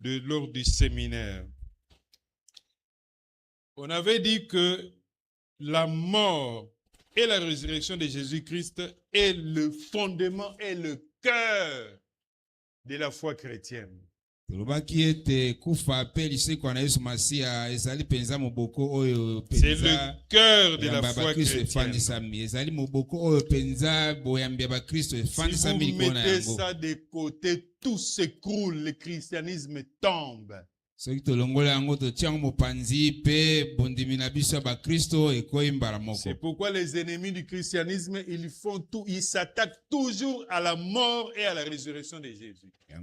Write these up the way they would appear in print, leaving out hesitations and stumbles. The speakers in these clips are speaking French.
lors du séminaire. On avait dit que la mort et la résurrection de Jésus-Christ est le fondement et le cœur de la foi chrétienne. C'est le cœur de la foi chrétienne. Si vous mettez ça de côté, tout s'écroule, le christianisme tombe. C'est pourquoi les ennemis du christianisme, ils font tout, ils s'attaquent toujours à la mort et à la résurrection de Jésus. Il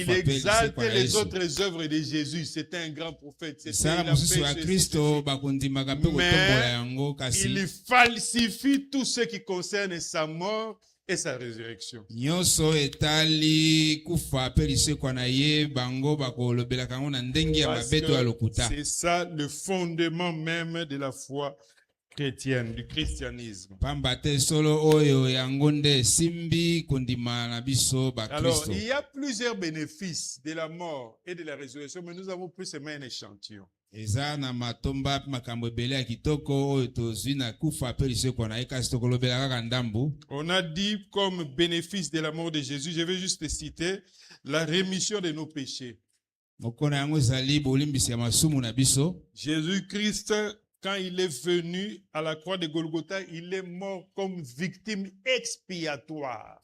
exalte les autres œuvres de Jésus. C'était un grand prophète. Mais il falsifie tout ce qui concerne sa mort et sa résurrection. C'est ça le fondement même de la foi chrétienne, du christianisme. Alors, il y a plusieurs bénéfices de la mort et de la résurrection, mais nous avons pris seulement un échantillon. On a dit comme bénéfice de la mort de Jésus, je vais juste citer la rémission de nos péchés. Jésus-Christ, quand il est venu à la croix de Golgotha, il est mort comme victime expiatoire.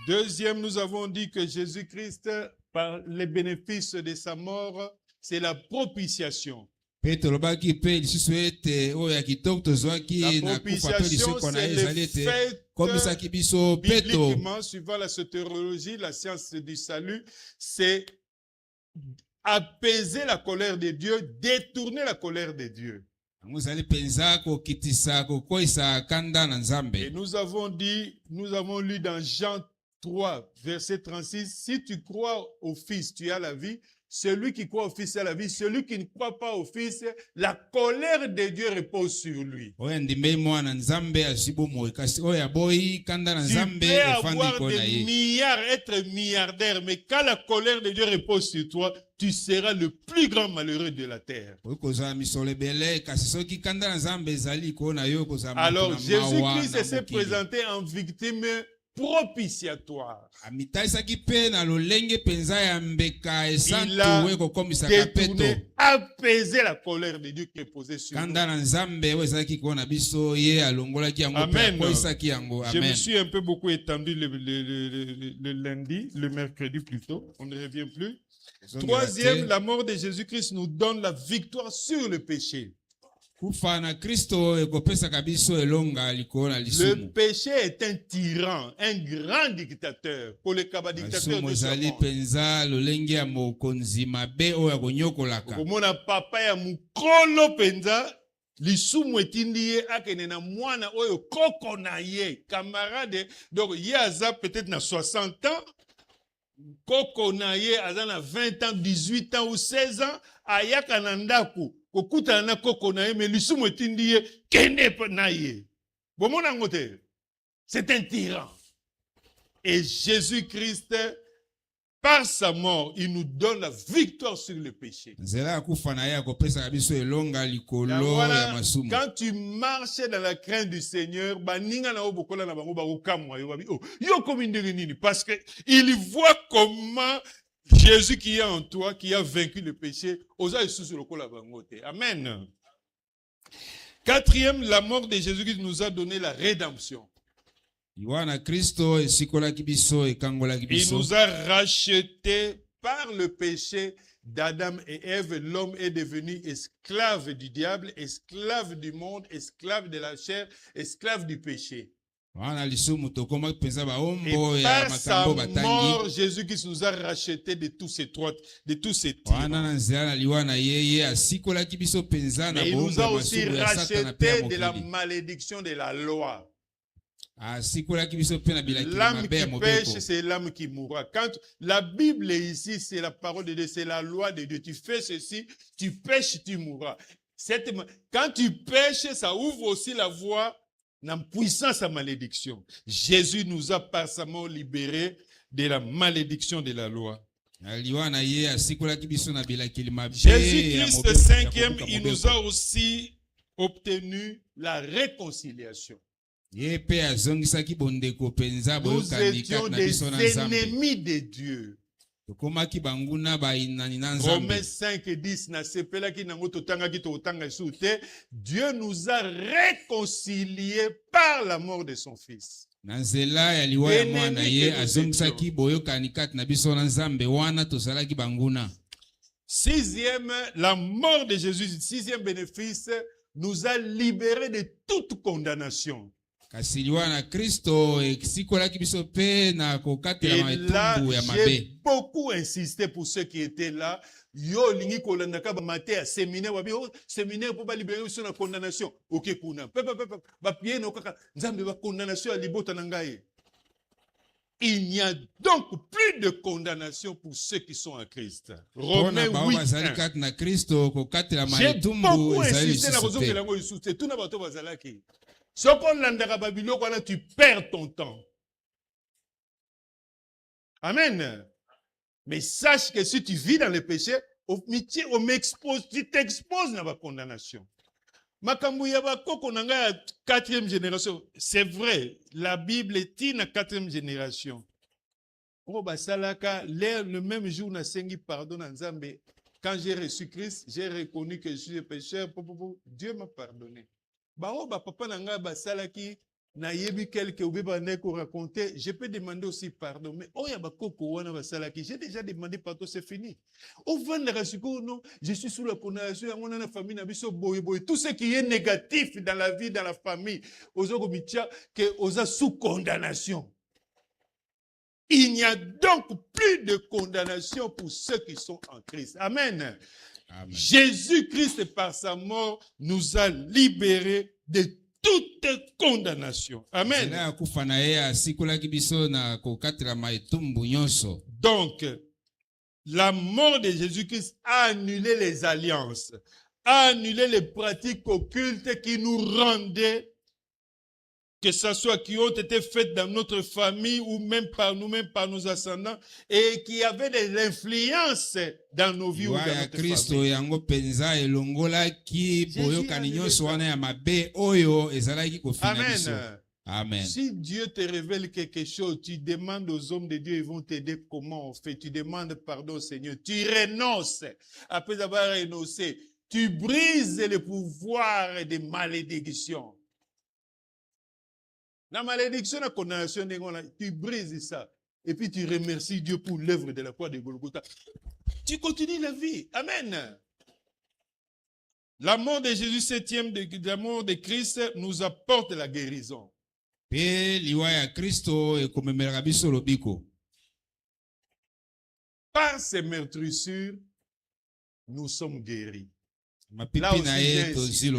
Deuxième, nous avons dit que Jésus-Christ, par les bénéfices de sa mort, c'est la propitiation. La propitiation, c'est le fait, bibliquement, suivant la sotériologie, la science du salut, c'est apaiser la colère de Dieu, détourner la colère de Dieu. Et nous avons lu dans Jean 3, verset 36, si tu crois au Fils, tu as la vie. Celui qui croit au Fils a la vie. Celui qui ne croit pas au Fils, la colère de Dieu repose sur lui. Tu peux avoir des milliards, être milliardaire, mais quand la colère de Dieu repose sur toi, tu seras le plus grand malheureux de la terre. Alors Jésus-Christ s'est présenté en victime propitiatoire. Il a détourné, apaisé la colère de Dieu qui est posée sur nous. Amen. Je me suis un peu beaucoup étendu le lundi, le mercredi plutôt. On ne revient plus. Troisième, la mort de Jésus-Christ nous donne la victoire sur le péché. Le péché est un tyran, un grand dictateur. Pour les dictateur de ce monde. Mon papa ya mukolo penza lisumu etindi ye akene na mwana oyo koko na ye camarade, donc ye aza peut-être na 60 ans, koko na ye aza na 20 ans, 18 ans ou 16 ans, ayaka na ndaku kokutana na koko na ye, mais lisumu etindi ye kende na ye. Bomona ngote, c'est un tyran. Et Jésus-Christ, par sa mort, il nous donne la victoire sur le péché. Voilà, quand tu marches dans la crainte du Seigneur, parce qu'il voit comment Jésus qui est en toi, qui a vaincu le péché, amen. Quatrième, la mort de Jésus-Christ nous a donné la rédemption. Il nous a rachetés par le péché d'Adam et Ève. L'homme est devenu esclave du diable, esclave du monde, esclave de la chair, esclave du péché. Et par sa mort, Jésus-Christ nous a rachetés de tous ces tyrans. Mais il nous a aussi rachetés de la malédiction de la loi. L'âme qui pêche, c'est l'âme qui mourra. Quand la Bible est ici, c'est la parole de Dieu, c'est la loi de Dieu. Tu fais ceci, tu pêches, tu mourras. Quand tu pêches, ça ouvre aussi la voie dans puissance à malédiction. Jésus nous a par sa mort libérés de la malédiction de la loi. Jésus-Christ, le cinquième, il nous a aussi obtenu la réconciliation. Nous étions des ennemis de Dieu. Romains 5 et 10, Dieu nous a réconciliés par la mort de son Fils. Sixième, la mort de Jésus, sixième bénéfice, nous a libérés de toute condamnation. Et là, j'ai beaucoup insisté pour ceux qui étaient là. Yo lingi kolandaka ba maté à séminaire pour ba libérer sur la condamnation. OK kuna. Ba pied no kaka nzambe ba condamnation à libota nangaye. Il n'y a donc plus de condamnation pour ceux qui sont en Christ. Romains 8. J'ai beaucoup insisté na raison que la ngo isute tout na bato bazalaki. Ce qu'on l'andara Babylone, tu perds ton temps. Amen. Mais sache que si tu vis dans le péché, tu t'exposes dans la condamnation. Quatrième génération. C'est vrai, la Bible est une quatrième génération. Le même jour, pardon quand j'ai reçu Christ, j'ai reconnu que je suis pécheur. Dieu m'a pardonné. Papa nanga basalaki na yebi quelque obeba neko raconter, je peux demander aussi pardon, mais oya bakoko wana basalaki, j'ai déjà demandé pardon, c'est fini. Au vendra siko non, je suis sous la condamnation ya mona na famille na biso boye boye, tout ce qui est négatif dans la vie, dans la famille, ozoko mitia que oza sous condamnation. Il n'y a donc plus de condamnation pour ceux qui sont en Christ. Amen. Amen. Jésus-Christ, par sa mort, nous a libérés de toute condamnation. Amen. Donc, la mort de Jésus-Christ a annulé les alliances, a annulé les pratiques occultes qui nous rendaient, que ce soit qui ont été faites dans notre famille ou même par nous-mêmes, par nos ascendants, et qui avaient de l'influence dans nos vies ou dans notre famille. Amen. Amen. Si Dieu te révèle quelque chose, tu demandes aux hommes de Dieu, ils vont t'aider comment on fait. Tu demandes pardon, Seigneur. Tu renonces. Après avoir renoncé, tu brises le pouvoir de malédiction. La malédiction, la condamnation, tu brises ça. Et puis tu remercies Dieu pour l'œuvre de la croix de Golgotha. Tu continues la vie. Amen. La mort de Jésus, septième, la mort de Christ nous apporte la guérison. Par ces meurtrissures, nous sommes guéris. Là aussi,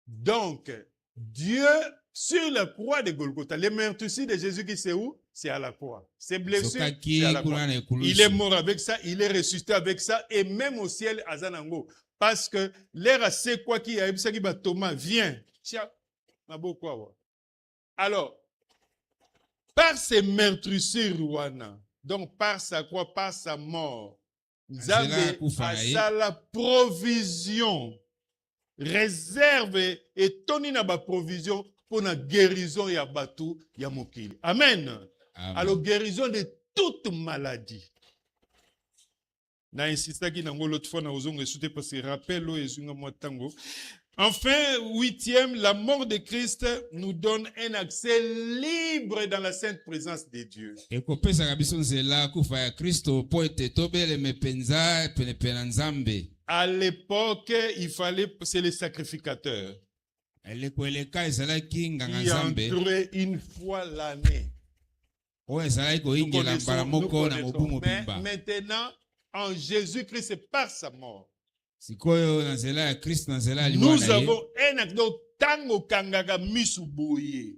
donc, Dieu, sur la croix de Golgotha, les meurtrissures de Jésus-Christ, c'est où? C'est à la croix. Ses blessures, c'est à la croix. Il est mort avec ça, il est ressuscité avec ça, et même au ciel, à Zanango. Parce que l'air a c'est quoi qui a dit Thomas, viens. Tiens, alors, par ces meurtrissures, donc par sa croix, par sa mort, Nzambe a la provision, réserve et toni na ba provision pour la guérison ya batu ya mokili. Amen. Amen. Alors guérison de toute maladie. Na insistaki nango l'autre fois na ozongo esute parce que rappel o esunga moi tango. Enfin, huitième, la mort de Christ nous donne un accès libre dans la sainte présence de Dieu. À l'époque, il fallait, c'est les sacrificateurs qui entraient une fois l'année. Maintenant, en Jésus-Christ, par sa mort, nous avons un acte tango kangaka misuboye.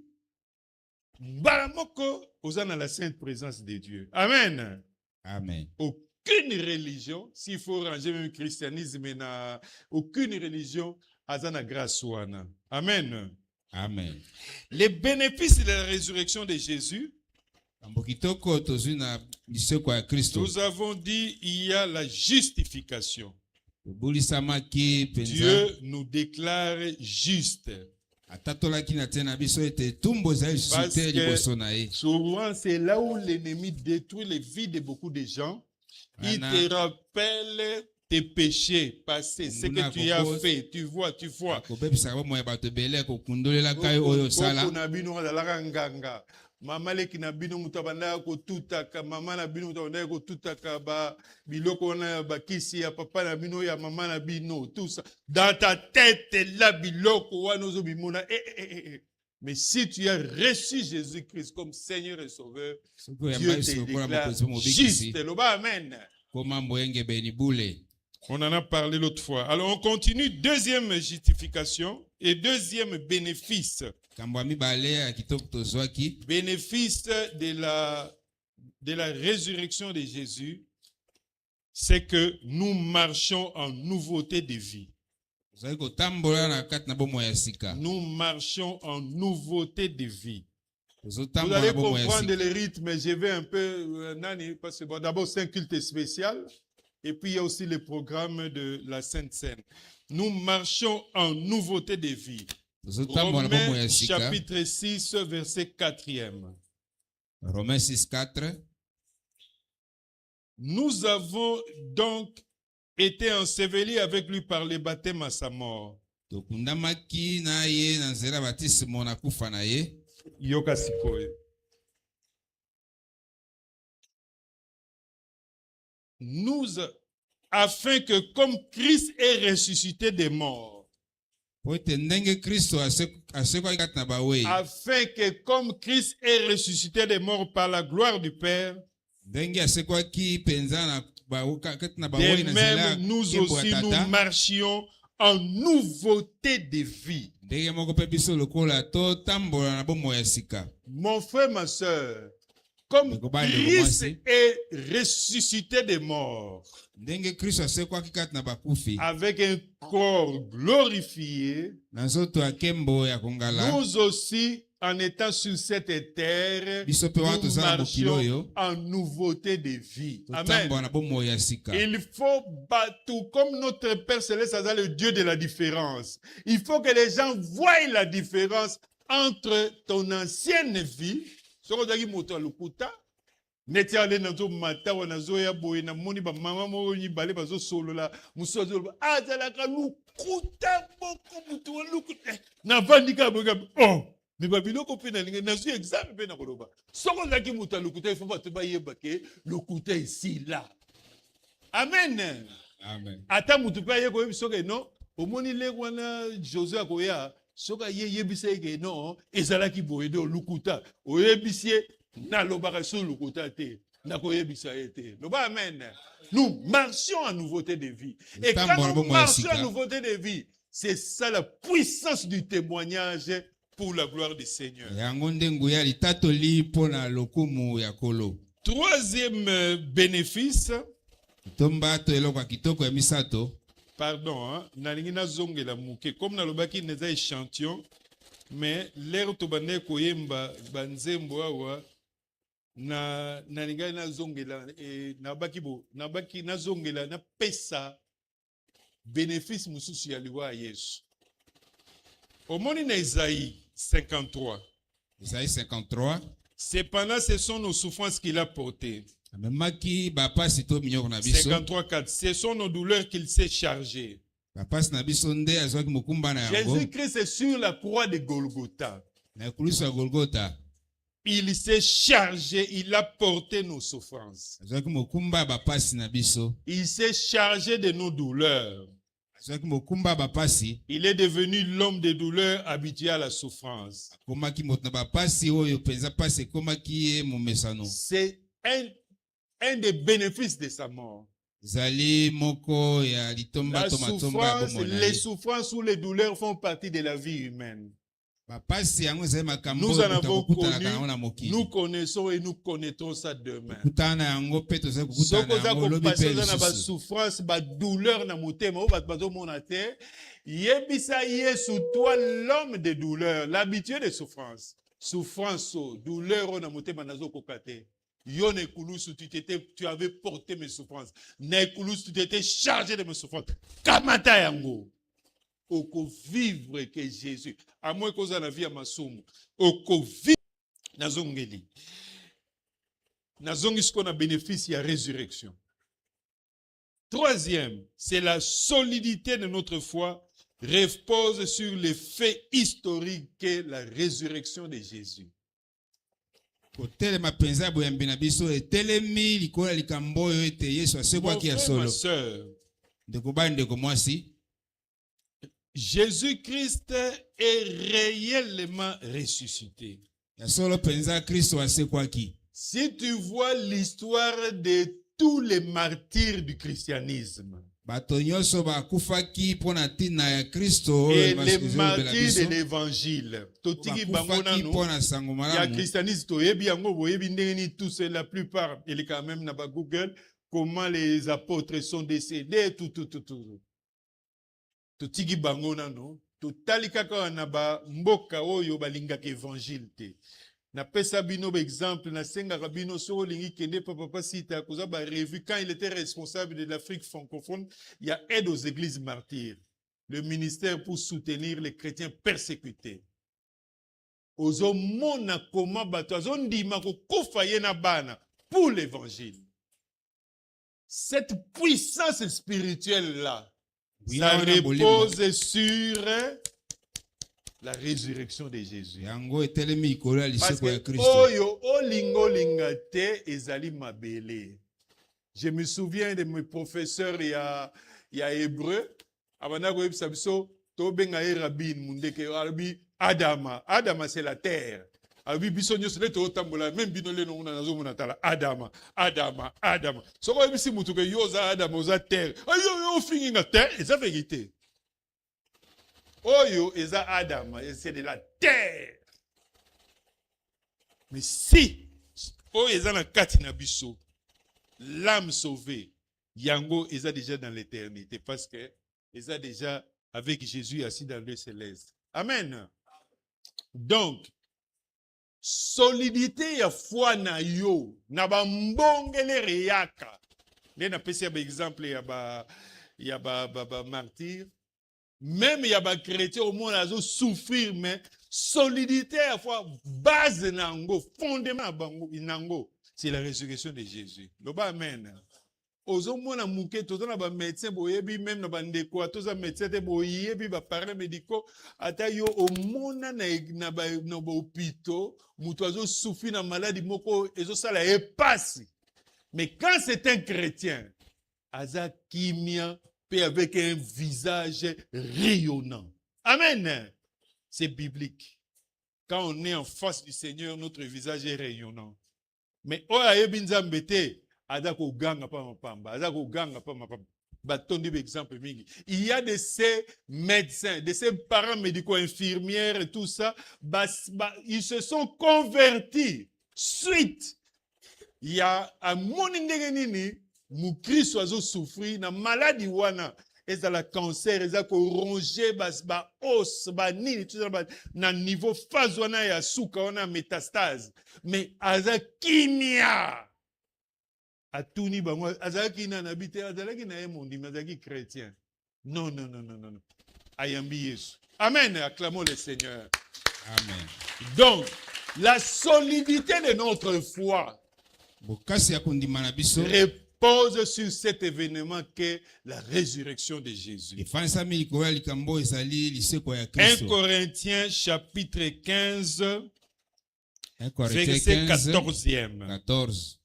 Baramoko, osana la sainte présence de Dieu. Amen. Amen. aucune religion, s'il faut ranger même le christianisme, aucune religion a la grâce. Amen. Amen. Les bénéfices de la résurrection de Jésus, nous avons dit il y a la justification. Dieu nous déclare juste. Parce que souvent c'est là où l'ennemi détruit les vies de beaucoup de gens. Il te rappelle tes péchés passés, ce que tu as fait, tu vois. Mama leki na bino mutabanda ko tutaka mama na bino mutabanda ko tutaka ba biloko na bakisi ya papa na bino ya mama na bino tout ça dans ta tête là biloko wana zo bimona mais si tu as reçu Jésus-Christ comme Seigneur et Sauveur, Dieu te déclare juste. Amen. On en a parlé l'autre fois. Alors on continue. Deuxième justification et deuxième bénéfice. Bénéfice de la résurrection de Jésus, c'est que nous marchons en nouveauté de vie. Nous marchons en nouveauté de vie. Vous allez comprendre le rythme. Je vais un peu, parce que bon, d'abord c'est un culte spécial. Et puis il y a aussi le programme de la Sainte Seine. Nous marchons en nouveauté de vie. Romains chapitre 6, verset 4e. Romains 6, 4. Nous avons donc été ensevelis avec lui par le baptême à sa mort. Yoka sikoye. Afin que comme Christ est ressuscité des morts, afin que comme Christ est ressuscité des morts par la gloire du Père, de même nous aussi nous marchions en nouveauté de vie. Mon frère, ma soeur, comme Christ est ressuscité des morts, avec un corps glorifié, nous aussi, en étant sur cette terre, nous marchions en nouveauté de vie. Amen. Il faut battre, comme notre Père Céleste, c'est le Dieu de la différence. Il faut que les gens voient la différence entre ton ancienne vie, neti ale nazo matawa nazo ya boye na moni ba mama mo ni bale bazo solola musozo azalaka lukuta boko mutu lukuta na vandika boga oh me babiloko pe na linga nazo examen pe na koloba soko zaki mutu lukuta il faut pas te bayeba ke lukuta ici là. Amen. Amen. Ata mutu pa ye ko bisoke no omoni le wana Josué akoya soka ye yebise ke no ezalaki boye do lukuta oyebisie na lobaka sur le côté na koyebisa été. Amen. Nous marchons en nouveauté de vie. Et quand nous marchons en nouveauté de vie, c'est ça la puissance du témoignage pour la gloire du Seigneur. Troisième bénéfice. Pardon, comme na lobaki neza échantillon, mais l'air to bande koyemba banzembo awa na ninga na zongela na bakibo na baki na zongela na pesa bénéfice mususu ya liwa Yesu. Omoni na Isaïe 53. Isaïe 53. Cependant, ce sont nos souffrances qu'il a portées. 53:4. Ce sont nos douleurs qu'il s'est chargé. Jésus-Christ est sur la croix de Golgotha. Il s'est chargé, il a porté nos souffrances. Il s'est chargé de nos douleurs. Il est devenu l'homme de douleur habitué à la souffrance. C'est un des bénéfices de sa mort. La souffrance, les souffrances ou les douleurs font partie de la vie humaine. Nous en avons connu, nous connaissons et nous connaîtrons ça demain. Souffrance, douleur na motema, yebisa Yesu, toi l'homme de douleur, l'habitué de souffrance. Souffrance, douleur na motema nazo kokate. Yo nekulusu, tu avais porté mes souffrances. Nekulusu, tu t'étais chargé de mes souffrances. Kamata yango. Oko vivre que Jésus. À moins qu'on a vie à Masumu. Oko vivre. Nazongeli. Nazongi ce qu'on a bénéficié à la résurrection. Troisième, c'est la solidité de notre foi repose sur les faits historiques qu'est la résurrection de Jésus. Mon frère, ma soeur, Jésus-Christ est réellement ressuscité. Si tu vois l'histoire de tous les martyrs du christianisme et les martyrs de l'évangile, la plupart, il est quand même dans Google, comment les apôtres sont décédés, tout. Totiki bangona no totali kaka na ba mboka oyo balingaka évangile te na pesa bino ba exemple na senga bino so lingi kende papa sita koza ba revue quand il était responsable de l'Afrique francophone, il y a aide aux églises martyrs, le ministère pour soutenir les chrétiens persécutés. Ozo mona koma bato azo ndima ko kofa ye na bana pour l'évangile. Cette puissance spirituelle là, ça repose sur la résurrection de Jésus. Parce que oyo olingo lingate ezali mabele. Je me souviens de mes professeurs il y a hébreu. Abana ko yebisa biso to benga rabin mundeke arabi Adama. Adama c'est la terre. Abi biso nyoso le to tambola même bino le no na zo mona tala Adama. So ko yebisi mutu ke yoza Adama oza terre. Ayo fingi na terre, c'est la vérité. Oyo eza Adama, c'est de la terre. Mais si oyo eza na kati na biso, l'âme sauvée, yango eza déjà dans l'éternité parce que eza déjà avec Jésus assis dans le céleste. Amen. Donc solidité ya foi na yo na ba mbongele reyaka. Nena pesi ba exemple ya ba martyr. Même ya ba chrétien au monde azo souffrir mais solidité à foi base nango fondement bango nango c'est la résurrection de Jésus. Loba amen. Ozo mona muke tozo na ba médecin boyebi même na ba ndeko toza médecin te boyebi ba parents médicaux ata yo o mona na ba hôpital muto azo souffrir na maladie moko ezo sala epasi. Mais quand c'est un chrétien aza kimia avec un visage rayonnant. Amen. C'est biblique. Quand on est en face du Seigneur, notre visage est rayonnant. Mais il y a de ces médecins, de ces paramédicaux, infirmières et tout ça, ils se sont convertis. Suite, il y a un monde Moukristo azo souffrir na maladie wana ezala cancer ezako ronger ba os ba nini tout ça na niveau phase wana ya suka wana métastase mais aza kimia atuni bango azaki na nabite azalaki na emondi mazaki chrétien non ayambi Yesu. Amen, acclamons le Seigneur. Amen. Donc la solidité de notre foi repose sur cet événement qu'est la résurrection de Jésus. 1 Corinthiens chapitre 15, verset 14.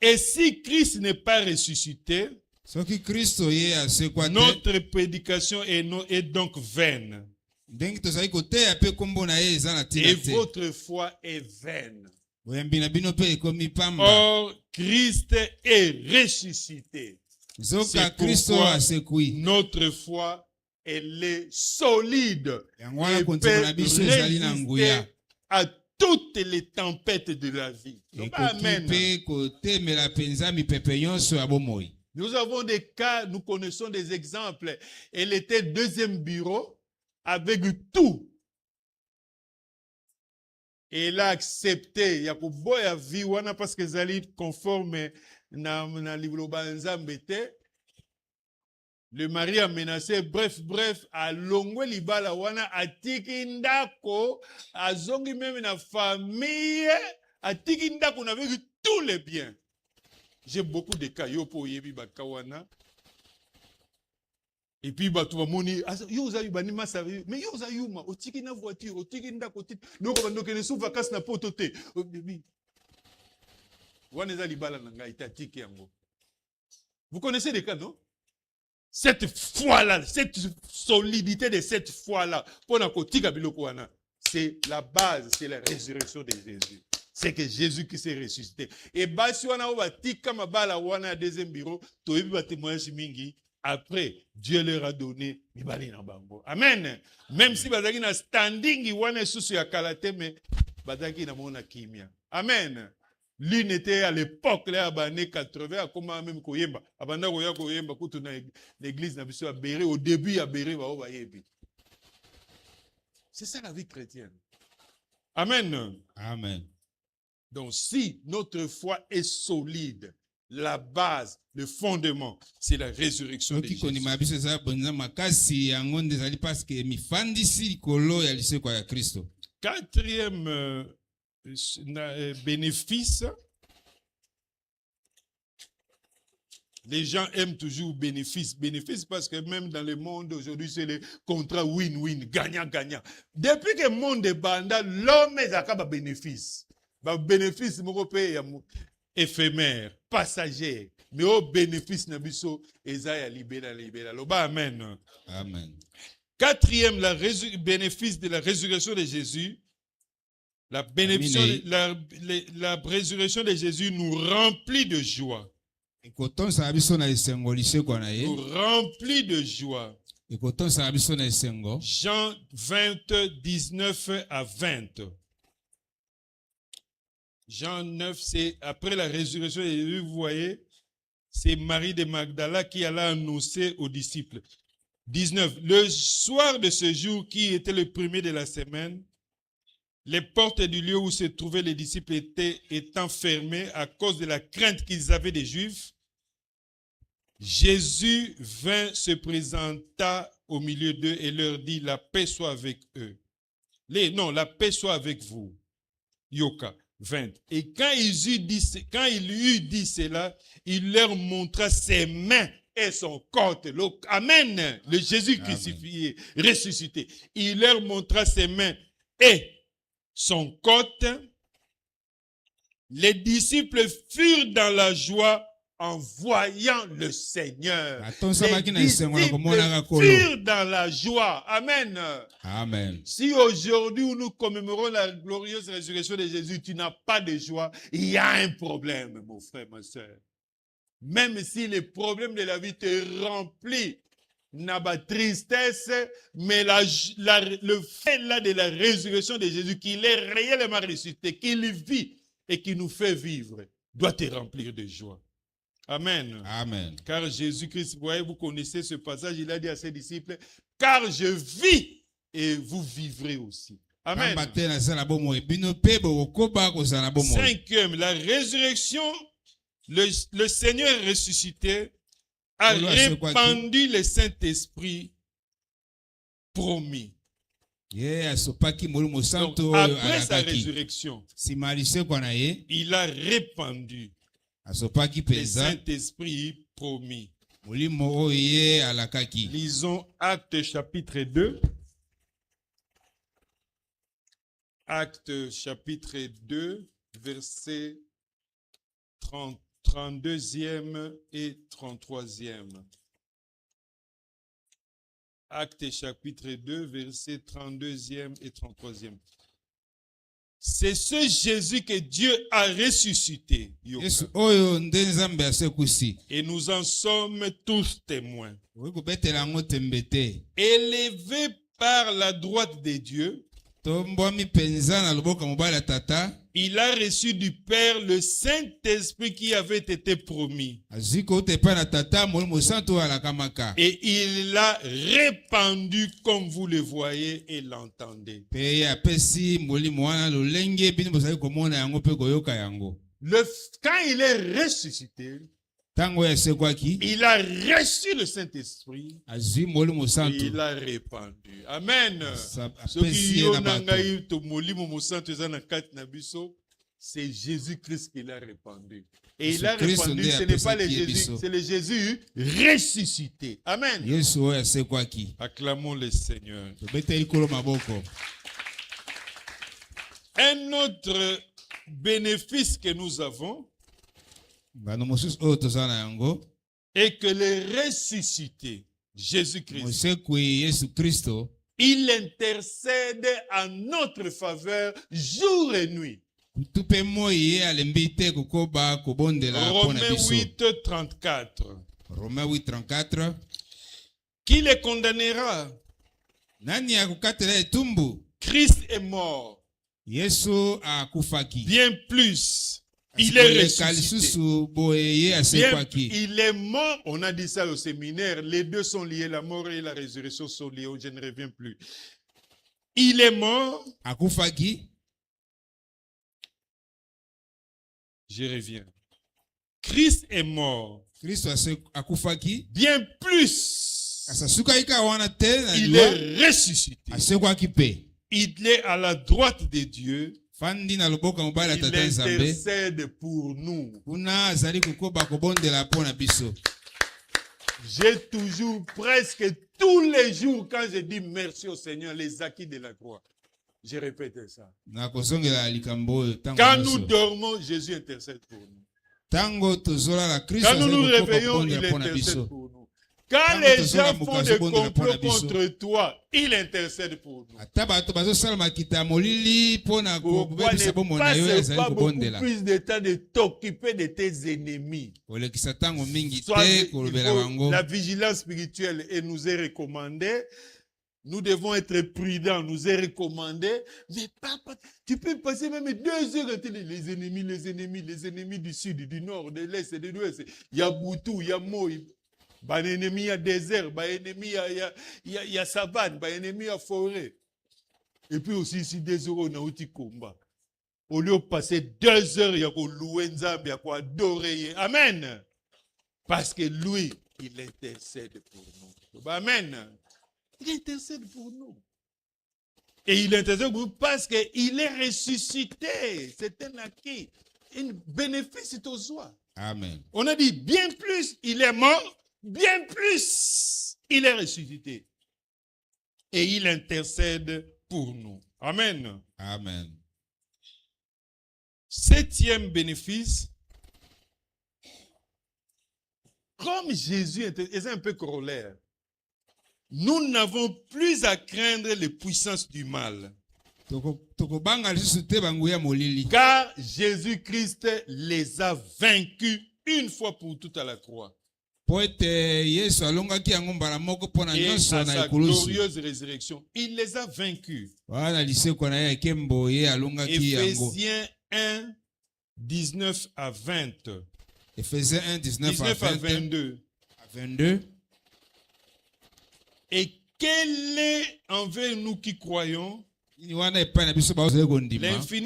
Et si Christ n'est pas ressuscité, notre prédication est donc vaine. Et votre foi est vaine. Or, Christ est ressuscité. C'est pourquoi notre foi elle est solide yango wana et konzela peut na biso ezali na nguya résister à toutes les tempêtes de la vie. ekoki mpe kotemela mpenza mipepe nyonso ya bomoi. Nous avons des cas, nous connaissons des exemples. Elle était deuxième bureau avec tout. Et elle a accepté. Il y a boya vie wana parce que zali conforme na livre nzambe. Le mari a menacé, bref, a longwe libala wana, a tiki ndako, a zongi même na famille, a tiki ndako, on avait tous les biens. J'ai beaucoup de cas, yo po yebi bakawana. Et puis ba tu vas moni, yo za yu banima sa, mais yo za yu ma, o tiki na voiture, o tiki ndako, donc on doit sous vacances na potote. Wana za libala na ngai ta tiki yango. Vous connaissez des cas, non? Cette foi-là, cette solidité de cette foi-là, c'est la base, c'est la résurrection de Jésus. C'est que Jésus qui s'est ressuscité. Et deuxième bureau, après, Dieu leur a donné. Amen. Même si bazaki na standing, wana susu ya kalate, mais bazaki na mona kimia. Amen. L'une était à l'époque, là, années 80, à comment même Koyemba. Abanda Koyemba, quand l'église n'a pas Béré, au début, à Béré, c'est ça la vie chrétienne. Amen. Amen. Donc, si notre foi est solide, la base, le fondement, c'est la résurrection de Jésus. Quatrième bénéfice, les gens aiment toujours bénéfice parce que même dans le monde aujourd'hui c'est le contrat win-win, gagnant-gagnant. Depuis que le monde est banda, l'homme est à bénéfice. Bénéfice éphémère, passager, mais au bénéfice nabiso ezaya libéra. Amen. Amen. Quatrième, bénéfice de la résurrection de Jésus. La résurrection de Jésus nous remplit de joie. Nous remplit de joie. Jean 20, 19 à 20. Jean 9, c'est après la résurrection de Jésus, vous voyez, c'est Marie de Magdala qui alla annoncer aux disciples. 19. Le soir de ce jour qui était le premier de la semaine, les portes du lieu où se trouvaient les disciples étant fermées à cause de la crainte qu'ils avaient des Juifs, Jésus vint, se présenta au milieu d'eux et leur dit, la paix soit avec eux. La paix soit avec vous. Yoka 20. Et quand il eut dit cela, il leur montra ses mains et son corps. Amen. Le Jésus crucifié, ressuscité. Il leur montra ses mains et son côte. Les disciples furent dans la joie en voyant le Seigneur. Les disciples furent dans la joie. Amen. Amen. Si aujourd'hui nous commémorons la glorieuse résurrection de Jésus, tu n'as pas de joie, il y a un problème, mon frère, ma soeur. Même si les problèmes de la vie te remplissent, n'a pas tristesse, mais le fait là de la résurrection de Jésus, qu'il est réellement ressuscité, qu'il vit et qui nous fait vivre, doit te remplir de joie. Amen. Amen. Car Jésus-Christ, vous connaissez ce passage, il a dit à ses disciples, car je vis et vous vivrez aussi. Amen. Cinquième, la résurrection, le Seigneur ressuscité a répandu le Saint-Esprit promis. Donc, après sa résurrection, il a répandu le Saint-Esprit promis. Lisons Actes chapitre 2. Actes chapitre 2, versets 32e et 33e. Actes chapitre 2, versets 32e et 33e. C'est ce Jésus que Dieu a ressuscité. Yesu oyo nde Nzambe asekusi. Et nous en sommes tous témoins. Okubetela ngo tembete. Élevé par la droite de Dieu, Tombwami penza na loboko mobali ya Tata. il a reçu du Père le Saint-Esprit qui avait été promis. Aziko tepa na Tata molimo santo alakamaka. Et il l'a répandu comme vous le voyez et l'entendez. Pe ya pesi molimo wana lolenge bino bozali komona yango pe koyoka yango. Quand il est ressuscité, Tango ya sekwaki. il a reçu le Saint-Esprit. Azwi molimo santo. Et il a répandu. Amen. C'est Jésus-Christ qui l'a répandu. Et il a répandu, ce n'est pas le Jésus, c'est le Jésus ressuscité. Amen. Acclamons le Seigneur. Un autre bénéfice que nous avons est que le ressuscité, Jésus-Christ, il intercède en notre faveur jour et nuit. Romains 8, 34. Romains 8, 34. Qui les condamnera? Christ est mort. Bien plus, il est ressuscité. Il est mort, on a dit ça au séminaire, les deux sont liés, la mort et la résurrection sont liés, je ne reviens plus. Il est mort. Je reviens. Christ est mort. Bien plus, il est ressuscité. Il est à la droite de Dieu. Il intercède pour nous. J'ai toujours, presque tous les jours, quand je dis merci au Seigneur, les acquis de la croix. Je répète ça. Quand nous dormons, Jésus intercède pour nous. Quand nous nous réveillons, il intercède pour nous. Quand les gens font des complots contre toi, il intercède pour nous. Pourquoi ne passes pas beaucoup plus de temps de t'occuper de tes ennemis? La vigilance spirituelle nous est recommandée. Nous devons être prudents, nous est recommandé. Mais papa, tu peux passer même 2 heures à les ennemis du sud, du nord, de l'est et de l'ouest. Il y a Boutou, il y a Moï. Il y a ennemi, il y a désert, il y a savane, il y a forêt. Et puis aussi, si 2 heures, on a outil combat. Au lieu de passer 2 heures, il y a quoi louer Nzambe, il y a quoi adorer. Amen. Parce que lui, il intercède pour nous. Amen. Il intercède pour nous. Et il intercède pour nous parce qu'il est ressuscité. C'est un acquis. Un bénéfice est aux soi. Amen. On a dit bien plus, il est mort, bien plus, il est ressuscité. Et il intercède pour nous. Amen. Amen. 7e bénéfice. Comme Jésus est un peu corollaire. Nous n'avons plus à craindre les puissances du mal. Car Jésus-Christ les a vaincus une fois pour toutes à la croix. Et à sa glorieuse résurrection, il les a vaincus. Éphésiens 1, 19 à 20. Éphésiens 1, 19 à 22. 22. Et quelle est envers nous qui croyons l'infinie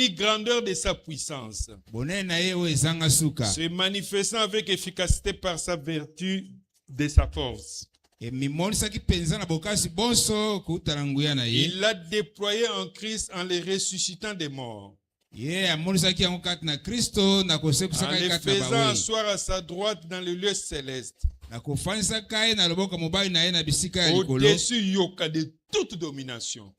grandeur de sa puissance, se manifestant avec efficacité par sa vertu de sa force. Il l'a déployé en Christ en les ressuscitant des morts, en les faisant asseoir à sa droite dans le lieu céleste, au-dessus yoka de toute domination,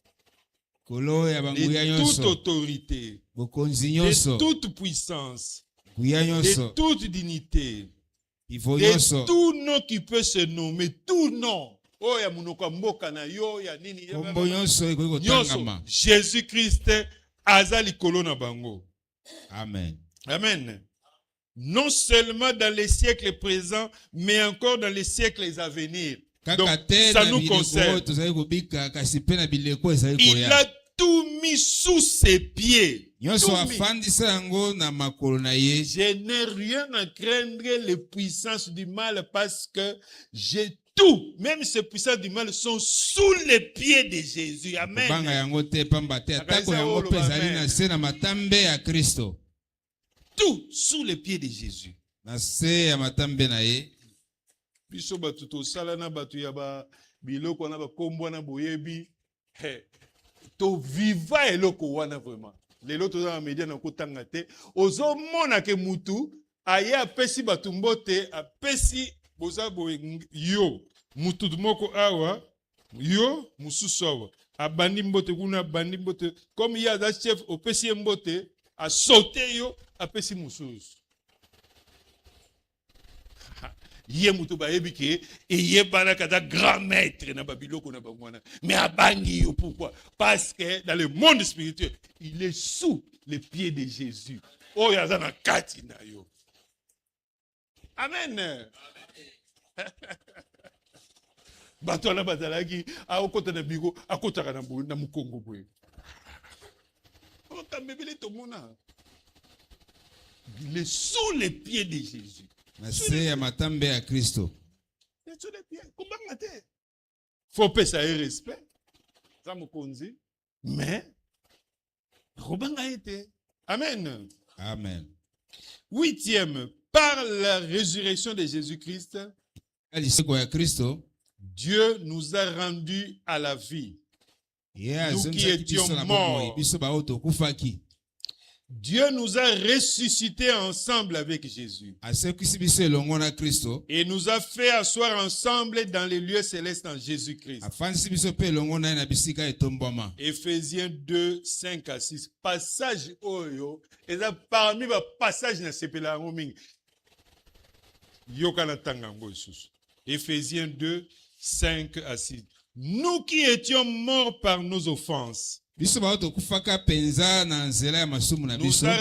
de toute autorité, de toute puissance, de toute dignité, de tout nom qui peut se nommer, tout nom. Jésus-Christ aza likolo na bango. Amen. Amen. Non seulement dans les siècles présents, mais encore dans les siècles à venir. Donc, ça nous concerne. Il a tout mis sous ses pieds. Je n'ai rien à craindre les puissances du mal parce que j'ai tout, même ces puissances du mal sont sous les pieds de Jésus. Amen. Tout sous les pieds de Jésus. Biso batu to sala na batu ya ba biloko na ba kombo na boyebi to viva eloko wana vraiment lelo to na media na kotanga te ozo mona ke mutu aya apesi batu mbote apesi boza boye yo mutu moko awa yo mususu awa abandi mbote kuna abandi mbote comme ya da chef opesi mbote a sauter yo apesi mususu Yé mutu ba ebike et yé bana kata grand maître na babiloko na bangwana. Mais abangi yo pourquoi? Parce que dans le monde spirituel, il est sous les pieds de Jésus. Oh yaza na kati na yo. Amen. Bato na bazalaki a okota na bigo akota na mukongo boye. On bébé to mona. Il est sous les pieds de Jésus. Faut pas ça respect. Ça me conduit. Mais, Amen. Amen. 8e, par la résurrection de Jésus-Christ, Dieu nous a rendus à la vie. Nous qui étions morts. Dieu nous a ressuscités ensemble avec Jésus. Et nous a fait asseoir ensemble dans les lieux célestes en Jésus-Christ. Éphésiens 2, 5 à 6. Passage oyo. Et ça parmi les passages na sepela ngoming. Yokana tangango isusu. Éphésiens 2, 5 à 6. Nous qui étions morts par nos offenses. Nous a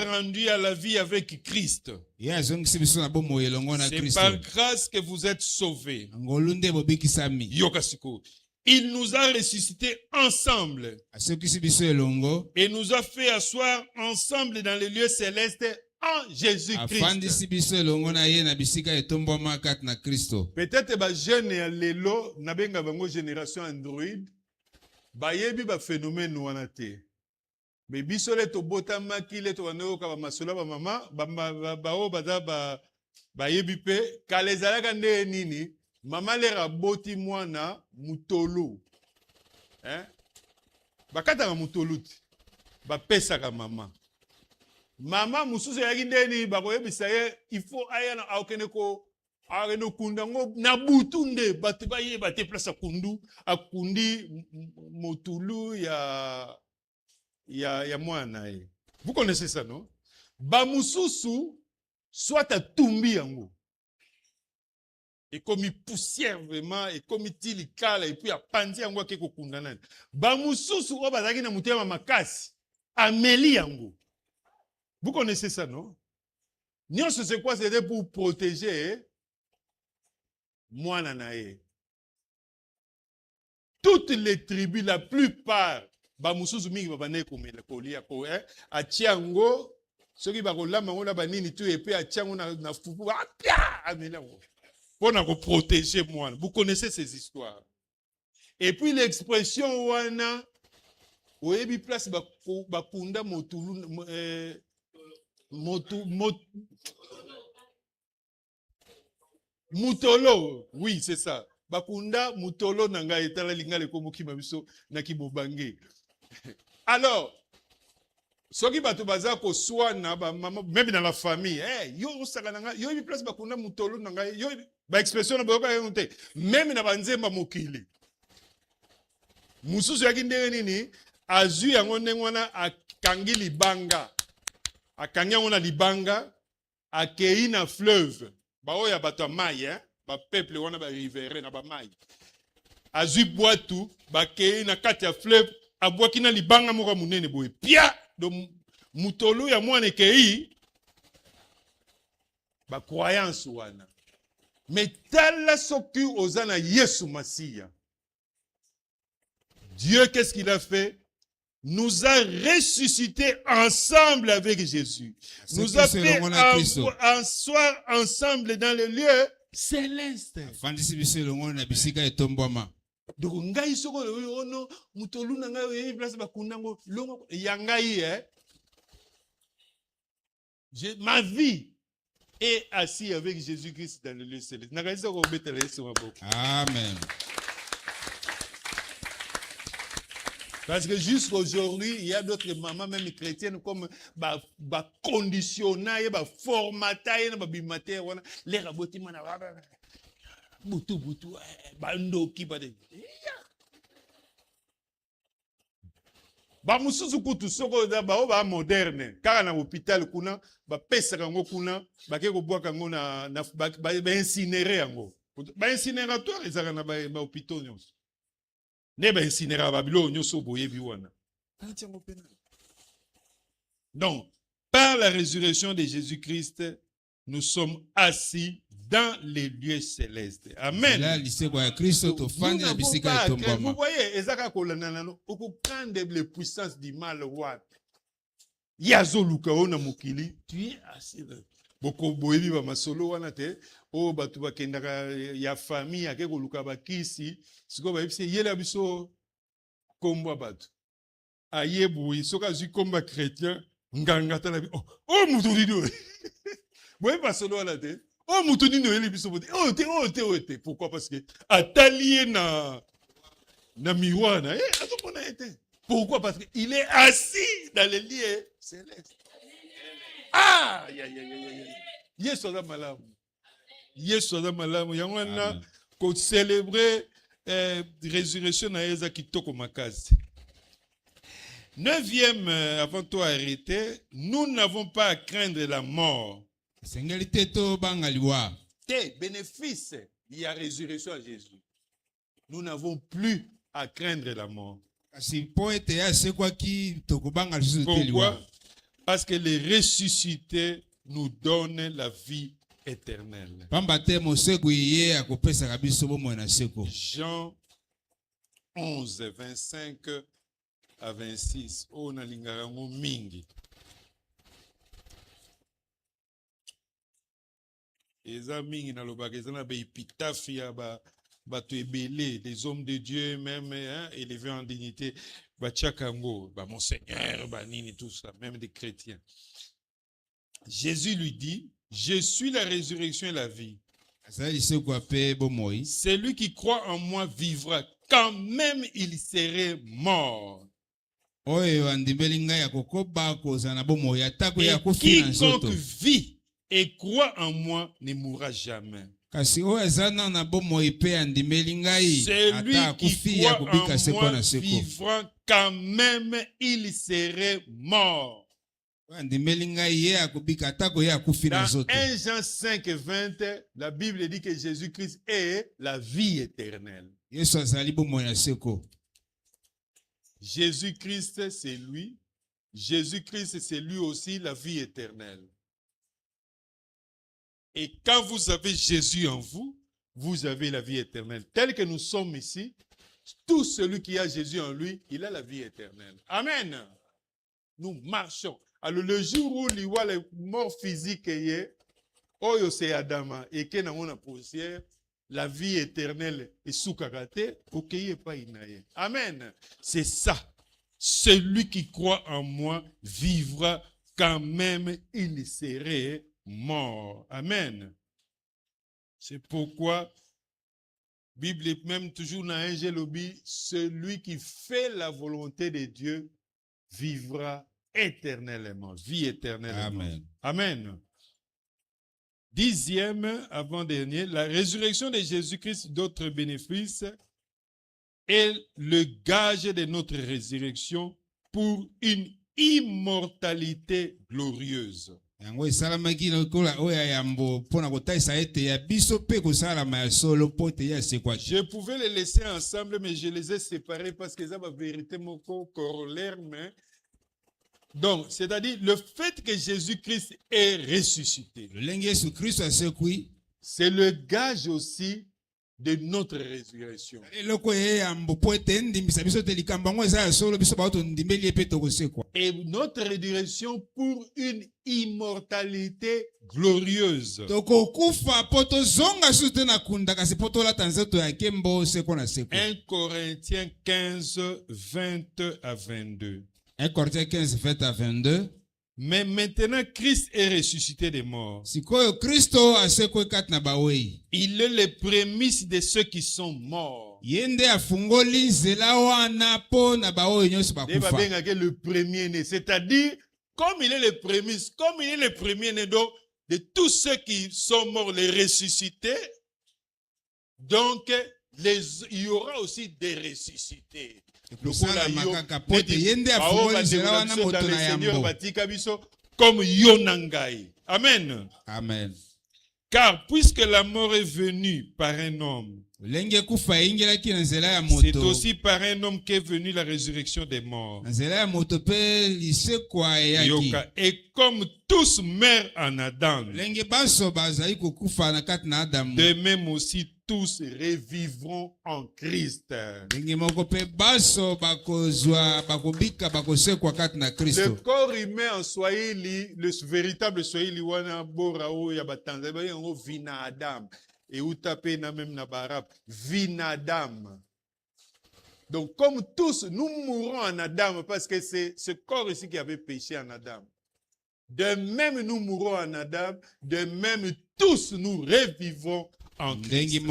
rendu à la vie avec Christ. C'est par grâce que vous êtes sauvés. Il nous a ressuscités ensemble. Et nous a fait asseoir ensemble dans les lieux célestes en Jésus-Christ. Peut-être que jeune et lelo nabenga bango génération Android. Bayebi ba phénomène wana te. Mais bisole to botama kile to wana ka ba masolo ba mama ba o bada ba yebi pe kalezalaka nde nini mama lera boti mwana mutolo. Bakata ka mutolo ti. Ba pesa ka mama. Mama mususu yaki nde ni ba ko yebisa ye il faut aya na aukene ko areno kundango na butunde batu baye bate place kundu akundi motulu ya mwana e. Vous connaissez ça non? Ba mususu soit à tumbi yango. Et comme il poussière vraiment et comme il tili kala et puis a pandi yango ke ko kundana. Ba mususu o bazaki na mutema makasi ameli yango. Vous connaissez ça non? Nyonso c'est quoi? C'était pour protéger Mwana nae. Toutes les tribus, la plupart, bamususu mingi babane komela kolia ko atiango soki bakolama ngona banini tu epe atiango na fufu apia amelango. Pour nous protéger mwana. Vous connaissez ces histoires. Et puis l'expression wana oyebi place bakunda motulu Mutolo, oui, c'est ça. Bakunda mutolo nanga etala lingale komuki mabiso na kibobange. Alors, soki batu baza ko swana ba mama même dans la famille, yo saka nanga yo bi place bakunda mutolo nanga yo ba expression na boka yonte même na banzemba mokili. Mususu yaki ndenge nini azu yango ndengwana akangi libanga. Akangi yango na libanga akei na fleuve. Ba oya bato mai ba peuple wana ba riverain na ba mai azui boitu ba kei na kati ya fleuve abwaki na libanga moko munene boye pia donc mutolu ya mwana kei ba croyance wana. Mais tala soki ozana Yesu Masiya. Dieu, qu'est-ce qu'il a fait? Nous a ressuscités ensemble avec Jésus. Nous a fait asseoir ensemble dans le lieu céleste. Donc, ngai soko ono mutolu na ngai place bakundango longo ya ngai ma vie est assis avec Jésus-Christ dans le lieu céleste. Amen. Parce que jusqu'à aujourd'hui, il y a d'autres mamans, même chrétiennes, comme conditionnées, formatées, bimatées, les rabotis, boutou, bando qui va de. Mususu kutu soko da ba moderne car na hôpital kuna ba pesa kango kuna ba ke ko bwa kango na ba incinérer yango ba incinératoire ezaka na ba hôpitaux nyonso ne ba incinérer ba bilo nyonso boyebi wana. Donc par la résurrection de Jésus-Christ nous sommes assis dans les lieux célestes. Amen. Vous voyez, les puissances du mal, Yazoluka ona mukili, tu es assis là. Boko boyebi ba masolo wana te, o batu bakendaka ya famille akeko luka bakisi, siko ba yebise yela biso komba batu. Ayebu soka zu komba chrétien, nganga tala bi. Oh mutu dido. Boye masolo wana te. Oh mutuni no yeli biso bote. Oh te. Pourquoi? Parce que atalié na miwana. Atopona été. Pourquoi? Parce qu'il est assis dans les lieux célestes. Ah, Yesu aza malamu. Yesu aza malamu. Yangwana ko célébrer résurrection na yeza kitoko makasi. 9e, avant toi arrêter, nous n'avons pas à craindre la mort. Bénéfice de la résurrection à Jésus. Nous n'avons plus à craindre la mort. Pourquoi? Parce que les ressuscités nous donnent la vie éternelle. Jean 11, 25 à 26. Oh, na lingarango mingi. Eza mingi na lobaka eza na ba epitaphe ya bato ebele, des hommes de Dieu même élevés en dignité, ba tchakango, ba monseigneur, ba nini tout ça, même des chrétiens. Jésus lui dit, je suis la résurrection et la vie. Celui qui croit en moi vivra quand même il serait mort. Et quiconque vit et croit en moi ne mourra jamais. Celui qui croit en moi vivra quand même il serait mort. Dans 1 Jean 5, 20, la Bible dit que Jésus-Christ est la vie éternelle. Jésus-Christ, c'est lui. Jésus-Christ, c'est lui aussi la vie éternelle. Et quand vous avez Jésus en vous, vous avez la vie éternelle. Tel que nous sommes ici, tout celui qui a Jésus en lui, il a la vie éternelle. Amen. Nous marchons. Alors le jour où il y a les morts physiques, oyo c'est Adama, et que nous avons poussière, la vie éternelle est sous karaté, okeye pas inaye. Amen. C'est ça. Celui qui croit en moi vivra quand même il serait mort. Amen. C'est pourquoi, Bible même toujours dans un Jélobi, celui qui fait la volonté de Dieu vivra éternellement, vie éternellement. Amen. Amen. 10e, avant-dernier, la résurrection de Jésus-Christ, d'autres bénéfices, est le gage de notre résurrection pour une immortalité glorieuse. Je pouvais les laisser ensemble, mais je les ai séparés parce que ça va vérité mon corollaire, mais Donc, c'est-à-dire le fait que Jésus-Christ est ressuscité, lolenge Yesu Kristo asekwi c'est le gage aussi de notre résurrection. eloko ye ya mbopo ete ndimbisa biso te likambo yango eza ya solo biso bato ndimbeli ye mpe tokosekwa. Et notre résurrection pour une immortalité glorieuse. Tokokufa po tozonga susu te na kunda kasi po tolata nzoto ya nkembo seko na seko. 1 Corinthiens 15, 20 à 22. 1 Corinthiens 15, 20 à 22. Mais maintenant, Christ est ressuscité des morts. Sikoyo Kristo asekwe kati na bawei. Il est le prémices de ceux qui sont morts. Yende afungoli nzela wana po na baoyo nyonso bakufa. Le premier-né, c'est-à-dire comme il est le prémices, comme il est le premier-né de tous ceux qui sont morts, les ressuscités. Donc il y aura aussi des ressuscités. Comme Yonangai. Amen. Amen. Car puisque la mort est venue par un homme, c'est aussi par un homme qu'est venue la résurrection des morts. Et comme tous meurent en Adam, de même aussi tous revivront en Christ. Le corps humain en Swahili, le véritable Swahili, wana borao ya batanzania yango vina Adam. Et où taper na même na barab, vinadam. Donc comme tous nous mourrons en Adam parce que c'est ce corps ici qui avait péché en Adam. De même nous mourrons en Adam, de même tous nous revivons en Christ.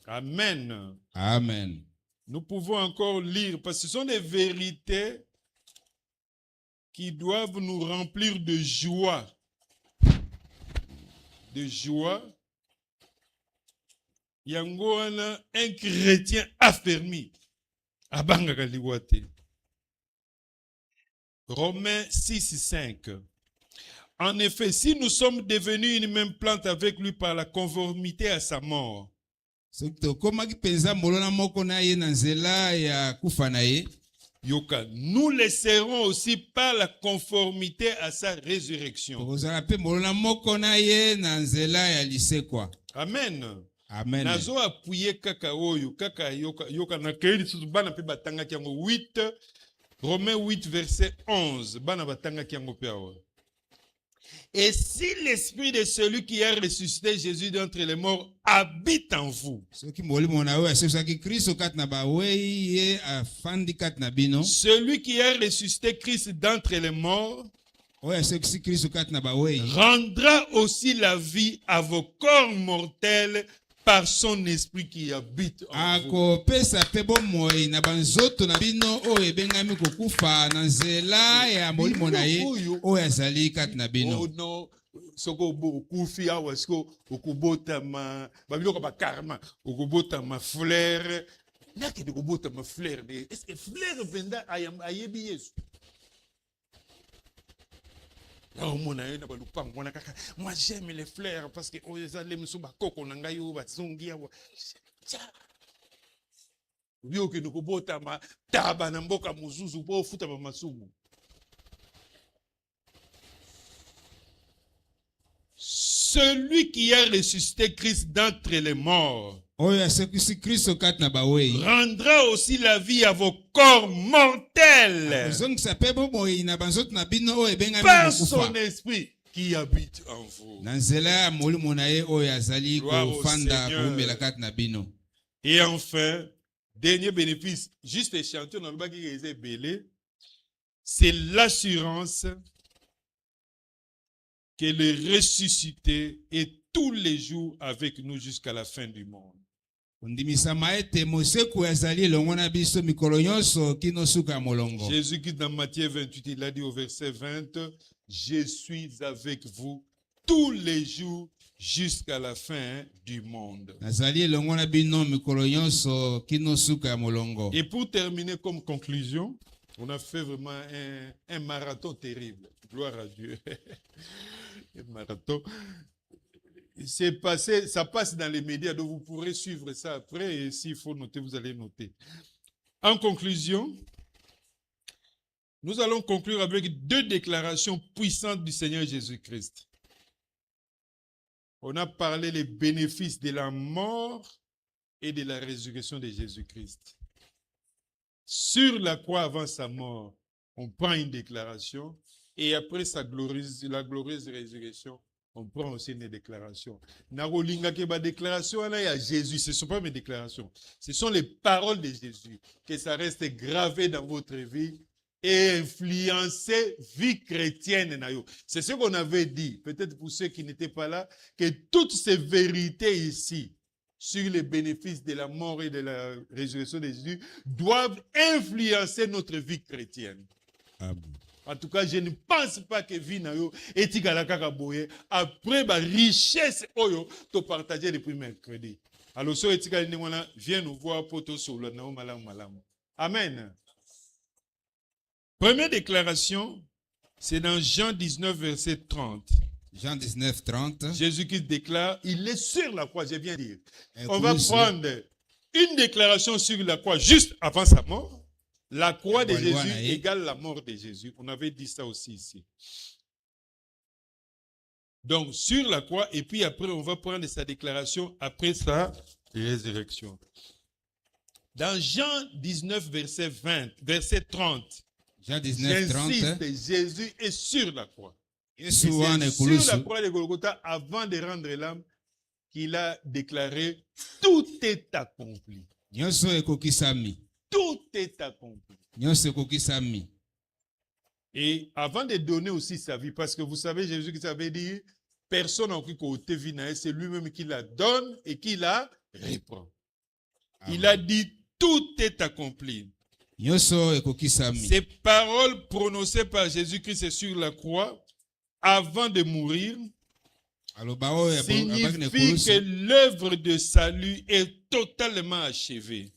Amen. Amen. Nous pouvons encore lire parce que ce sont des vérités qui doivent nous remplir de joie. De joie. Yango wana un chrétien affermi. Abanga liwate. Romains 6, 5. En effet, si nous sommes devenus une même plante avec lui par la conformité à sa mort, Yoka, nous le serons aussi par la conformité à sa résurrection. Amen. Amen. Nazo appuyer kaka oyo, kaka yoka na kaili susu bana pe batanga kiango 8, Romains 8 verset 11, bana batanga kiango pe awa. Et si l'esprit de celui qui a ressuscité Jésus d'entre les morts habite en vous, celui qui a ressuscité Christ d'entre les morts rendra aussi la vie à vos corps mortels par son esprit qui habite en vous. Soko kufi awa siko okubota ma babiloko ba karma okubota ma fleur nake de okubota ma fleur de est-ce que fleur venda ayebi Yesu là mona ena ba lupango mona kaka moi j'aime les fleurs parce que oyezale mso ba koko na ngai o ba zongi awa bio ke okubota ma taba na mboka muzuzu po futa ba masumu. Celui qui a ressuscité Christ d'entre les morts rendra aussi la vie à vos corps mortels par son esprit qui habite en vous. Et enfin, dernier bénéfice, juste chanter, c'est l'assurance que le ressuscité est tous les jours avec nous jusqu'à la fin du monde. Jésus qui dans Matthieu 28, il a dit au verset 20, je suis avec vous tous les jours jusqu'à la fin du monde. Et pour terminer comme conclusion, on a fait vraiment un marathon terrible. Gloire à Dieu. Un marathon. C'est passé, ça passe dans les médias, donc vous pourrez suivre ça après. Et s'il faut noter, vous allez noter. En conclusion, Nous allons conclure avec deux déclarations puissantes du Seigneur Jésus-Christ. On a parlé des bénéfices de la mort et de la résurrection de Jésus-Christ. Sur la croix avant sa mort, on prend une déclaration et après la glorieuse résurrection, on prend aussi une déclaration. Déclaration à Jésus, ce ne sont pas mes déclarations, ce sont les paroles de Jésus, que ça reste gravé dans votre vie et influencer vie chrétienne. C'est ce qu'on avait dit, peut-être pour ceux qui n'étaient pas là, que toutes ces vérités ici, sur les bénéfices de la mort et de la résurrection de Jésus, doivent influencer notre vie chrétienne. Amen. En tout cas, je ne pense pas que vie na yo etikala kaka boye après la richesse oyo to partager depuis mercredi. Alors so etikala ni wana viens nous voir pour to solo na malamu. Amen. Première déclaration, c'est dans Jean 19 verset 30. Jean 19, 30. Jésus-Christ déclare, il est sur la croix, je viens de dire. On va prendre une déclaration sur la croix juste avant sa mort. La croix de Jésus égale la mort de Jésus. On avait dit ça aussi ici. Donc, sur la croix, et puis après, on va prendre sa déclaration après sa résurrection. Dans Jean 19, verset 30. Jean 19, 30. Jésus est sur la croix. Et sur la croix de Golgotha, avant de rendre l'âme, qu'il a déclaré, tout est accompli. Tout est accompli. Et avant de donner aussi sa vie, parce que vous savez, Jésus qui avait dit, personne n'a pu côté vie, c'est lui-même qui la donne et qui la reprend. Amen. Il a dit, tout est accompli. Ces paroles prononcées par Jésus-Christ sur la croix, avant de mourir, signifie que l'œuvre de salut est totalement achevée.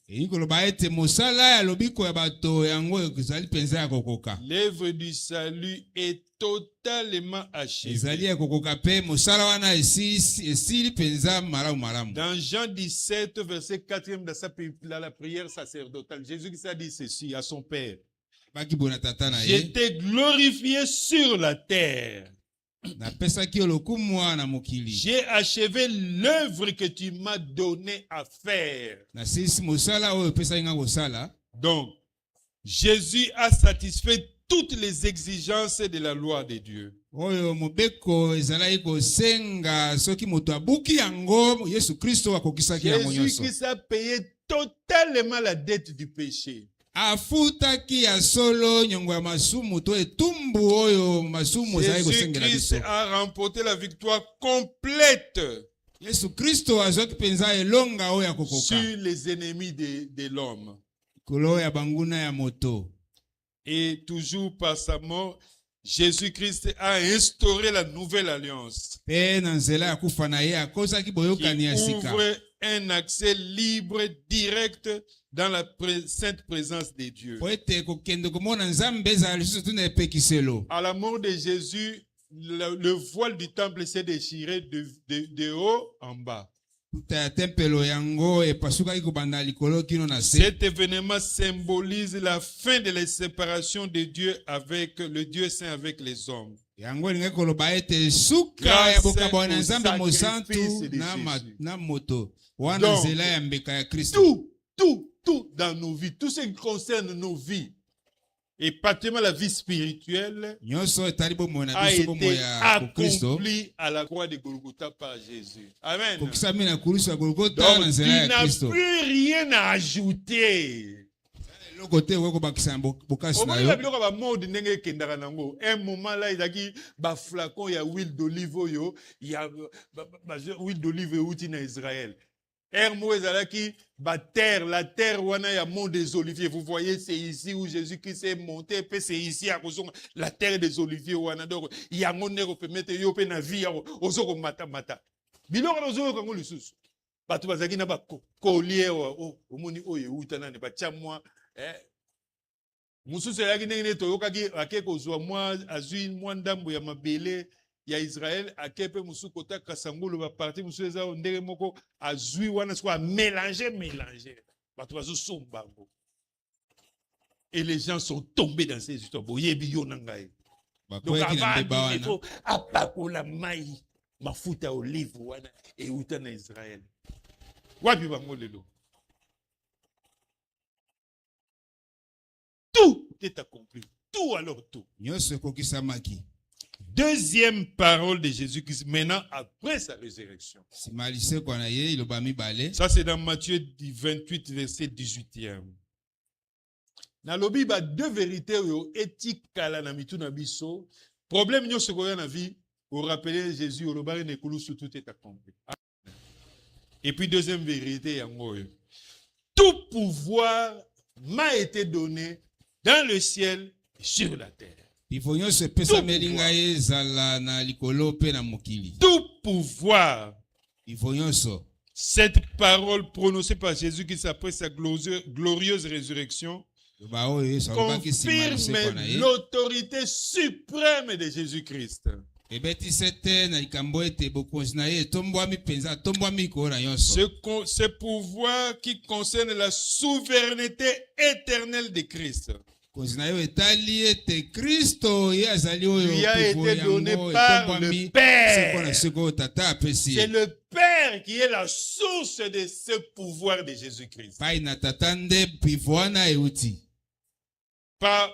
L'œuvre du salut est totalement achevée. Dans Jean 17, verset 4, dans la prière sacerdotale, Jésus a dit ceci à son Père. J'étais glorifié sur la terre. J'ai achevé l'œuvre que tu m'as donné à faire. Donc, Jésus a satisfait toutes les exigences de la loi de Dieu. Jésus-Christ a payé totalement la dette du péché. Jésus-Christ a remporté la victoire complète sur les ennemis de l'homme. Et toujours par sa mort, Jésus-Christ a instauré la nouvelle alliance qui ouvre un accès libre, direct dans la sainte présence de Dieu. À la mort de Jésus, le voile du temple s'est déchiré de haut en bas. Cet événement symbolise la fin de la séparation de Dieu avec le Dieu saint avec les hommes. Grâce au sacrifice de Jésus. Donc, tout dans nos vies, tout ce qui concerne nos vies, et particulièrement la vie spirituelle, a été accompli à la croix de Golgotha par Jésus. Amen. Donc, tu n'as plus rien à ajouter. Un moment là, il a dit, flacon, il y a huile d'olive, il y a huile d'olive en Israël. La terre où il y a mont des oliviers. Vous voyez, c'est ici où Jésus-Christ est monté, puis c'est ici à cause de la terre des oliviers. Il y a un monde qui peut mettre une vie aux mata. Bilor aux comme le sous. Batu bazaki na ba collier au moni oye utana ne ba chamwa mususu yaki ndenge toyokaki akekozwa mwa azui mwa ndambo ya mabele ya Israël akepe musu kota kasangulu ba parti musu eza ndenge moko azui wana siko a mélanger batu bazo sombango. Et les gens sont tombés dans ces histoires. Donc bakweyaki na ndeba il wana faut apakola mai mafuta olive wana euta na Israël. Wapi bango lelo? Tout est accompli. Tout alors tout. nyonso ekokisamaki. Deuxième parole de Jésus-Christ maintenant après sa résurrection. Nsima lisekwa na ye iloba mibale. Ça c'est dans Matthieu 28 verset 18e. Nalobi ba deux vérités yo etikala na mitu na biso. Problème nyonso koya na vie, vous rappelez Jésus au lobari nekulu tout est accompli. Et puis deuxième vérité yango yo. Tout pouvoir m'a été donné dans le ciel et sur la terre. Bifo nyonso epesameli ngai ezala na likolo pe na mokili. Tout pouvoir. Bifo nyonso. Cette parole prononcée par Jésus-Christ après sa glorieuse résurrection confirme l'autorité suprême de Jésus-Christ. Ce pouvoir qui concerne la souveraineté éternelle de Christ lui a été donné par le Père. C'est le Père qui est la source de ce pouvoir de Jésus-Christ. Pas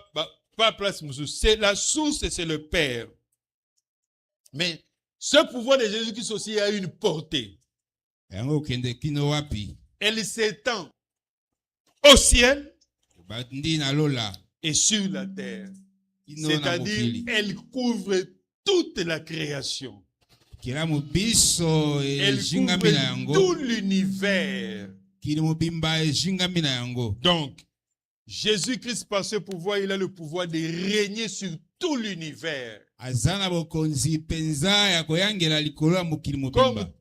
place, c'est la source, c'est le Père. Mais ce pouvoir de Jésus-Christ aussi a une portée. Elle s'étend au ciel et sur la terre. C'est-à-dire, elle couvre toute la création. Elle couvre tout l'univers. Donc, Jésus-Christ, par ce pouvoir, il a le pouvoir de régner sur tout l'univers. Comme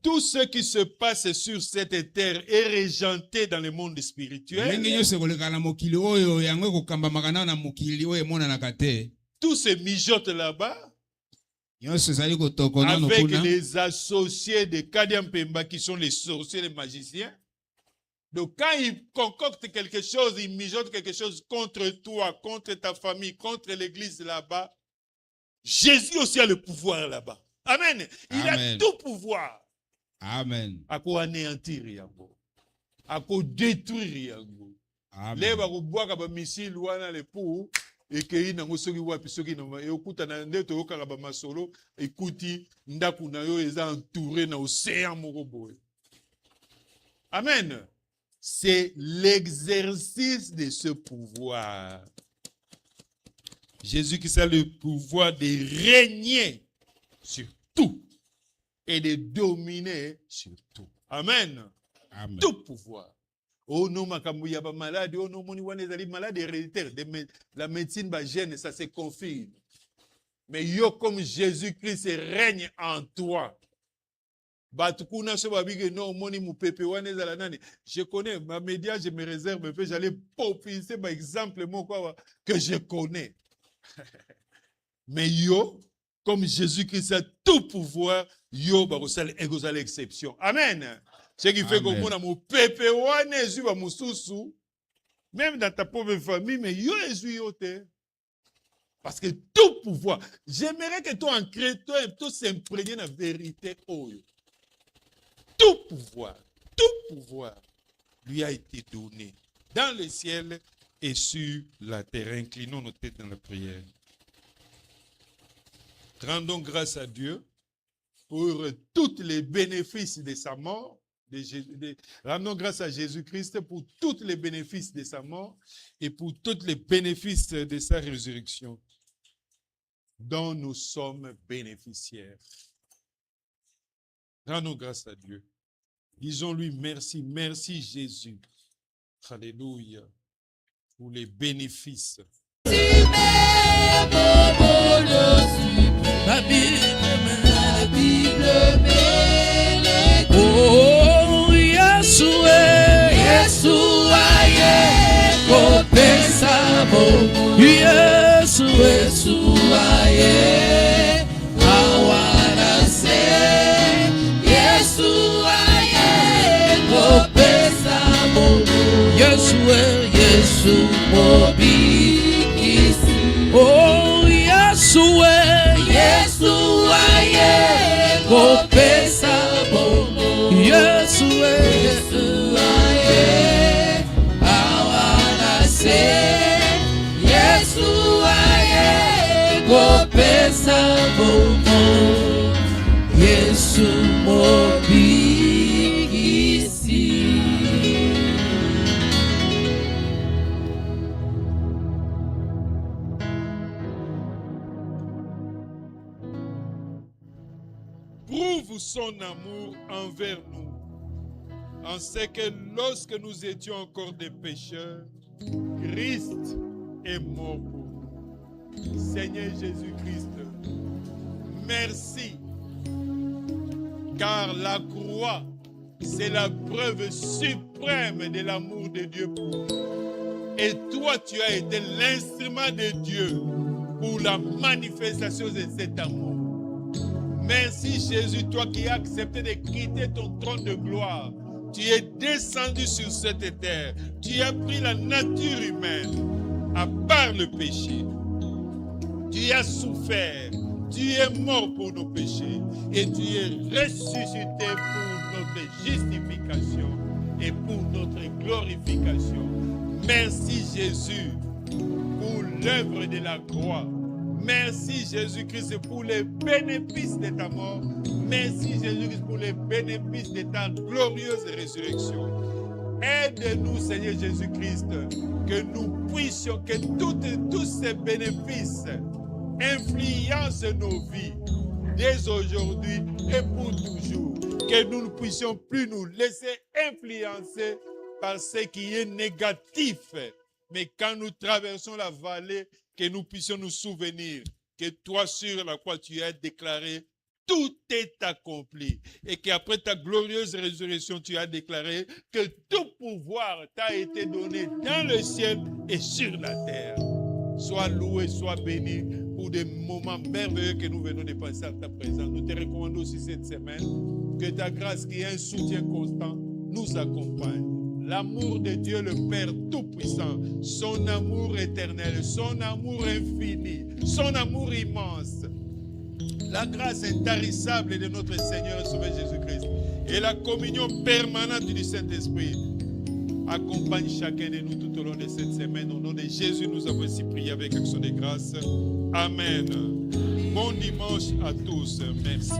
tout ce qui se passe sur cette terre est régenté dans le monde spirituel, tout se mijote là-bas avec les associés de Kadian Pemba qui sont les sorciers, les magiciens. Donc quand ils concoctent quelque chose, ils mijotent quelque chose contre toi, contre ta famille, contre l'église là-bas, Jésus aussi a le pouvoir là-bas. Amen. Il a tout pouvoir. Amen. À quoi anéantir yango, à quoi détruire yango. Les barobois kaba missile wana le pou et que nango soki wapi soki na e okuta na ndeto yokaka ba masolo ekuti ndaku na yo eza entouré na océan moko boye. Amen. C'est l'exercice de ce pouvoir. Jésus qui a le pouvoir de régner sur tout et de dominer sur tout. Amen. Amen. Tout pouvoir. Oh non, makambo ya ba malade, oh non, moni wana ezali malade héréditaire. La médecine ba gêne, ça se confirme. Mais yo comme Jésus-Christ règne en toi. Je connais ma média, je me réserve, j'allais populser par exemple que je connais. Mais yo, comme Jésus-Christ a tout pouvoir, yo égosal l'exception. Amen. Ce qui fait que mon pépé même dans ta pauvre famille, mais yo est. Parce que tout pouvoir, j'aimerais que toi en chrétien, tout s'imprégner dans la vérité. Tout pouvoir lui a été donné dans le ciel et sur la terre. Inclinons nos têtes dans la prière. Rendons grâce à Dieu pour tous les bénéfices de sa mort. Rendons grâce à Jésus-Christ pour tous les bénéfices de sa mort et pour tous les bénéfices de sa résurrection dont nous sommes bénéficiaires. Rendons grâce à Dieu. Disons-lui merci, merci Jésus. Alléluia. Pour les bénéfices. La Bible oh, Yeshua, Yeshua, Kopesamo, Yeshua, Yeshua, Awanase, Yeshua, Kopesamo, Yeshua, Yeshua, Yesu aye kopesa bomo Yesu mobigisi. Prouve son amour envers nous, en ce que lorsque nous étions encore des pécheurs, Christ est mort pour nous. Seigneur Jésus-Christ, merci, car la croix, c'est la preuve suprême de l'amour de Dieu pour nous. Et toi, tu as été l'instrument de Dieu pour la manifestation de cet amour. Merci Jésus, toi qui as accepté de quitter ton trône de gloire. Tu es descendu sur cette terre. Tu as pris la nature humaine, à part le péché. Tu as souffert. Tu es mort pour nos péchés. Et tu es ressuscité pour notre justification et pour notre glorification. Merci Jésus pour l'œuvre de la croix. Merci Jésus-Christ pour les bénéfices de ta mort. Merci Jésus-Christ pour les bénéfices de ta glorieuse résurrection. Aide-nous Seigneur Jésus-Christ, que nous puissions, que tous ces bénéfices influencent nos vies dès aujourd'hui et pour toujours. Que nous ne puissions plus nous laisser influencer par ce qui est négatif. Mais quand nous traversons la vallée, que nous puissions nous souvenir que toi sur la croix tu as déclaré tout est accompli et qu'après ta glorieuse résurrection tu as déclaré que tout pouvoir t'a été donné dans le ciel et sur la terre. Sois loué, sois béni pour des moments merveilleux que nous venons de passer à ta présence. Nous te recommandons aussi cette semaine que ta grâce qui est un soutien constant nous accompagne. L'amour de Dieu le Père Tout-Puissant, son amour éternel, son amour infini, son amour immense, la grâce intarissable de notre Seigneur et Sauveur Jésus-Christ et la communion permanente du Saint-Esprit accompagne chacun de nous tout au long de cette semaine. Au nom de Jésus, nous avons ainsi prié avec action de grâce. Amen. Bon dimanche à tous. Merci.